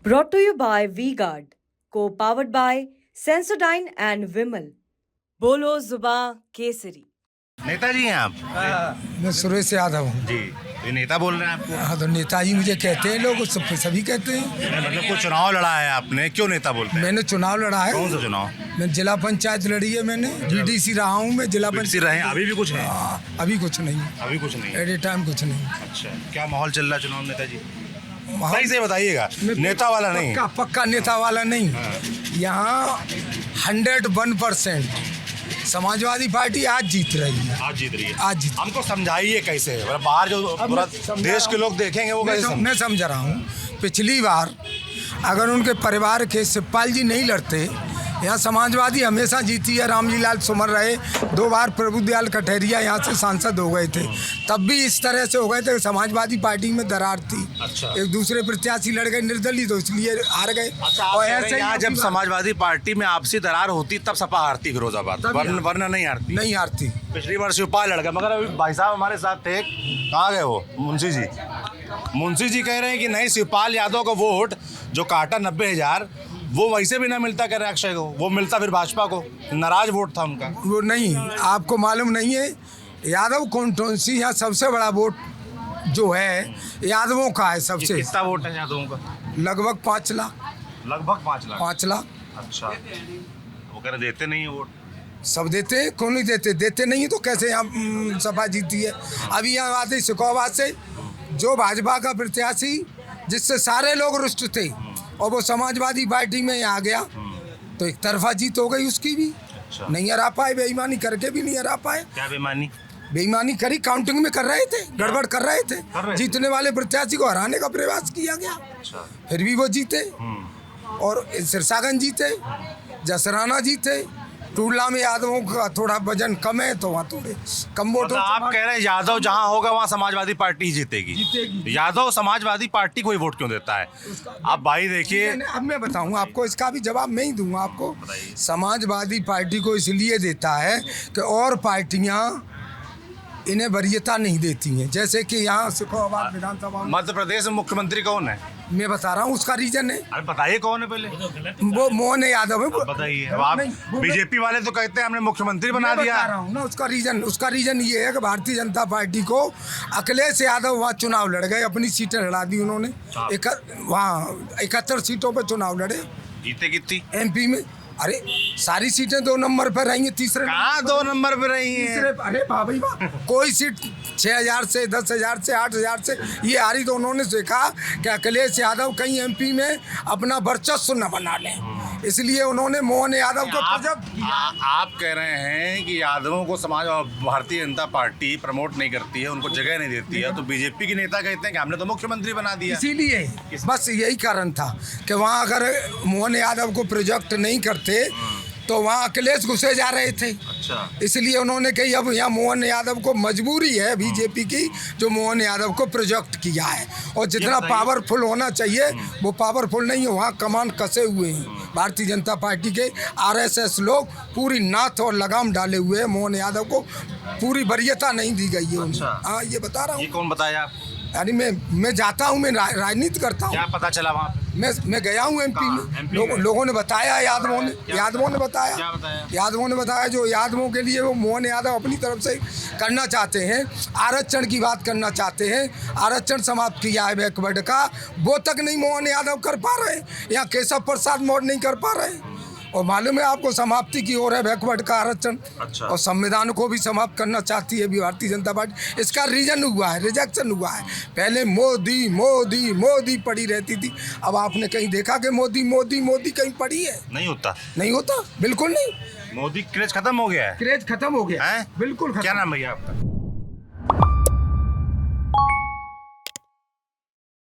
Brought to you by V-Guard, co-powered by Sensodyne and Vimal. बोलो जुबां केसरी। नेताजी हैं आप? मैं सुरेश यादव हूँ। जी, ये नेता बोल रहे हैं आपको? हाँ, तो नेताजी मुझे कहते हैं लोग, सभी कहते हैं। मतलब कोई चुनाव लड़ा है आपने, क्यों नेता बोलते हैं? मैंने चुनाव लड़ा है। कौन सा चुनाव? मैं जिला पंचायत लड़ी है, मैंने बीडीसी रहा हूँ, मैं जिला पंचायत रहे हैं। अभी भी कुछ है? अभी कुछ नहीं। अभी कुछ नहीं? एट ए टाइम कुछ नहीं। अच्छा, क्या माहौल चल रहा है चुनाव नेताजी? सही से बताइएगा, नेता वाला नहीं। पक्का नेता वाला नहीं। यहाँ 101% समाजवादी पार्टी आज जीत रही है। आज जीत रही है? आज जीत। हमको समझाइए कैसे, मतलब बाहर जो पूरा देश के लोग देखेंगे वो कैसे? मैं समझ रहा हूँ, पिछली बार अगर उनके परिवार के शिवपाल जी नहीं लड़ते, यहाँ समाजवादी हमेशा जीती है। रामजी लाल सुमर रहे, 2 बार प्रभुदयाल कठेरिया यहाँ से सांसद हो गए थे, तब भी इस तरह से हो गए थे। समाजवादी पार्टी में दरार थी। अच्छा। एक दूसरे प्रत्याशी लड़ गए निर्दलीय, तो इसलिए हार गए। अच्छा, और ऐसे यहाँ जब समाजवादी पार्टी में आपसी दरार होती तब सपा हारती फिरोजाबाद, वरना नहीं हारती? नहीं हारती। पिछली बार शिवपाल लड़ गए, मगर अभी भाई साहब हमारे साथ थे, कहाँ गए वो? मुंशी जी कह रहे हैं कि नहीं, शिवपाल यादव का वोट जो काटा 90,000 वो वैसे भी ना मिलता, कह रहे अक्षय को, वो मिलता फिर भाजपा को। नाराज वोट था उनका। वो नहीं, आपको मालूम नहीं है, यादव कॉन्स्टिट्यूंसी यहाँ सबसे बड़ा वोट जो है यादवों का है। सबसे कितना वोट है यादवों का? लगभग 5 लाख। लगभग 5 लाख? 5 लाख। अच्छा, वो कह रहे देते नहीं है वोट। सब देते हैं, क्यों नहीं देते? देते नहीं है तो कैसे यहाँ सपा जीती है? अभी यहाँ आते सिकोबाद से जो भाजपा का प्रत्याशी जिससे सारे लोग रुष्ट थे और वो समाजवादी पार्टी में आ गया, तो एक तरफा जीत हो गई उसकी भी। अच्छा। नहीं हरा पाए, बेईमानी करके भी नहीं हरा पाए। क्या बेईमानी? बेईमानी करी, काउंटिंग में कर रहे थे, गड़बड़ कर रहे थे। जीतने वाले प्रत्याशी को हराने का प्रयास किया गया। अच्छा। फिर भी वो जीते, और सिरसागंज जीते, जसराना जीते। टूडला में यादवों का थोड़ा वजन कम है, तो वहाँ थोड़े कम वोट। आप कह रहे हैं यादव जहाँ होगा वहाँ समाजवादी पार्टी ही जीतेगी? यादव समाजवादी पार्टी को ही वोट क्यों देता है? आप भाई देखिए, अब मैं बताऊँ आपको, इसका भी जवाब मैं ही दूंगा आपको। समाजवादी पार्टी को इसलिए देता है कि और पार्टियां इन्हें वरीयता नहीं देती हैं। जैसे कि यहाँ सिकोहाबाद विधानसभा में मध्य प्रदेश में मुख्यमंत्री कौन है? मैं बता रहा हूँ, उसका रीजन है। अरे बताइए कौन है पहले। वो मोहन यादव है। बताइए। अब आप बीजेपी वाले तो कहते हैं हमने मुख्यमंत्री बना दिया। बता रहा हूँ ना, उसका रीजन ये है कि भारतीय जनता पार्टी को अखिलेश यादव वहाँ चुनाव लड़ गए, अपनी सीटें लड़ा दी उन्होंने। वहाँ 71 सीटों पर चुनाव लड़े। जीते कितनी? MP में अरे सारी सीटें 2 नंबर पर रही हैं। तीसरे कहाँ 2 नंबर पर रही हैं? अरे भाई कोई सीट 6,000 से, 10,000 से, 8,000 से ये हारी, तो उन्होंने देखा कि अखिलेश यादव कहीं MP में अपना वर्चस्व न बना लें, इसलिए उन्होंने मोहन यादव को आप कह रहे हैं कि यादवों को समाज और भारतीय जनता पार्टी प्रमोट नहीं करती है, उनको जगह नहीं देती है, तो बीजेपी के नेता कहते हैं कि हमने तो मुख्यमंत्री बना दिया। इसीलिए बस यही कारण था कि वहाँ अगर मोहन यादव को प्रोजेक्ट नहीं करते तो वहाँ अखिलेश घुसे जा रहे थे। अच्छा। इसलिए उन्होंने कही अब यहाँ मोहन यादव को मजबूरी है बीजेपी की, जो मोहन यादव को प्रोजेक्ट किया है। और जितना पावरफुल होना चाहिए वो पावरफुल नहीं है। वहाँ कमान कसे हुए हैं भारतीय जनता पार्टी के RSS लोग, पूरी नाथ और लगाम डाले हुए हैं। मोहन यादव को पूरी वरीयता नहीं दी गई है। अच्छा। हाँ, ये बता रहा हूँ। ये कौन बताया? यानी मैं जाता हूँ, मैं राजनीति करता हूँ। क्या पता चला वहाँ? मैं गया हूँ MP में। लोगों ने बताया, यादवों ने बताया। क्या बताया? यादवों ने बताया, जो यादवों के लिए वो मोहन यादव अपनी तरफ से करना चाहते हैं, आरक्षण की बात करना चाहते हैं। आरक्षण समाप्त किया है बैकवर्ड का, वो तक नहीं मोहन यादव कर पा रहे। यहाँ केशव प्रसाद मौर्य नहीं कर पा रहे। और मालूम है आपको, समाप्ति की ओर है बैकवर्ड का आरक्षण। अच्छा। और संविधान को भी समाप्त करना चाहती है भारतीय जनता पार्टी। इसका रीजन हुआ है, रिजेक्शन हुआ है। पहले मोदी मोदी मोदी पड़ी रहती थी, अब आपने कहीं देखा कि मोदी मोदी मोदी कहीं पड़ी है? नहीं होता। नहीं होता, बिल्कुल नहीं। मोदी क्रेज खत्म हो गया है। क्रेज खत्म हो गया है? बिल्कुल खत्म। क्या नाम भैया आपका?